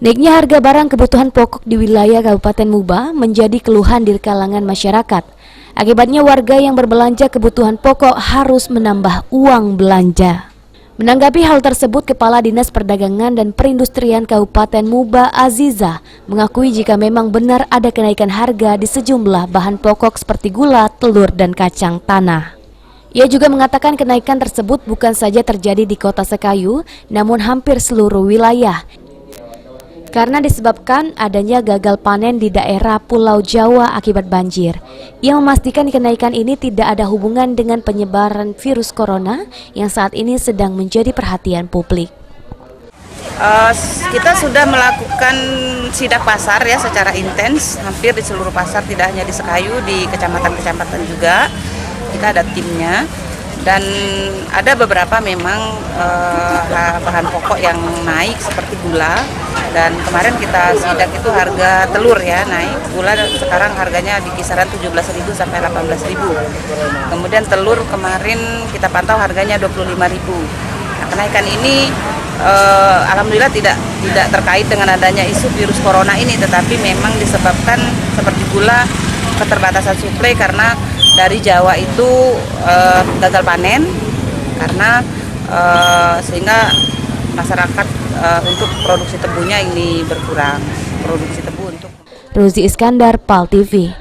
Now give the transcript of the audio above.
Naiknya harga barang kebutuhan pokok di wilayah Kabupaten Muba menjadi keluhan di kalangan masyarakat. Akibatnya warga yang berbelanja kebutuhan pokok harus menambah uang belanja. Menanggapi hal tersebut, Kepala Dinas Perdagangan dan Perindustrian Kabupaten Muba Aziza mengakui jika memang benar ada kenaikan harga di sejumlah bahan pokok seperti gula, telur, dan kacang tanah. Ia juga mengatakan kenaikan tersebut bukan saja terjadi di Kota Sekayu, namun hampir seluruh wilayah. Karena disebabkan adanya gagal panen di daerah Pulau Jawa akibat banjir. Ia memastikan kenaikan ini tidak ada hubungan dengan penyebaran virus corona yang saat ini sedang menjadi perhatian publik. Kita sudah melakukan sidak pasar ya secara intens, hampir di seluruh pasar, tidak hanya di Sekayu, di kecamatan-kecamatan juga. Kita ada timnya. Dan ada beberapa memang bahan pokok yang naik seperti gula, dan kemarin kita sidak itu harga telur ya naik. Gula sekarang harganya di kisaran 17.000 sampai 18.000. Kemudian telur kemarin kita pantau harganya 25.000. Nah, kenaikan ini alhamdulillah tidak terkait dengan adanya isu virus corona ini, tetapi memang disebabkan seperti gula keterbatasan suplai karena dari Jawa itu gagal panen karena sehingga masyarakat untuk produksi tebunya ini berkurang, produksi tebu untuk. Rozi Iskandar, PAL TV.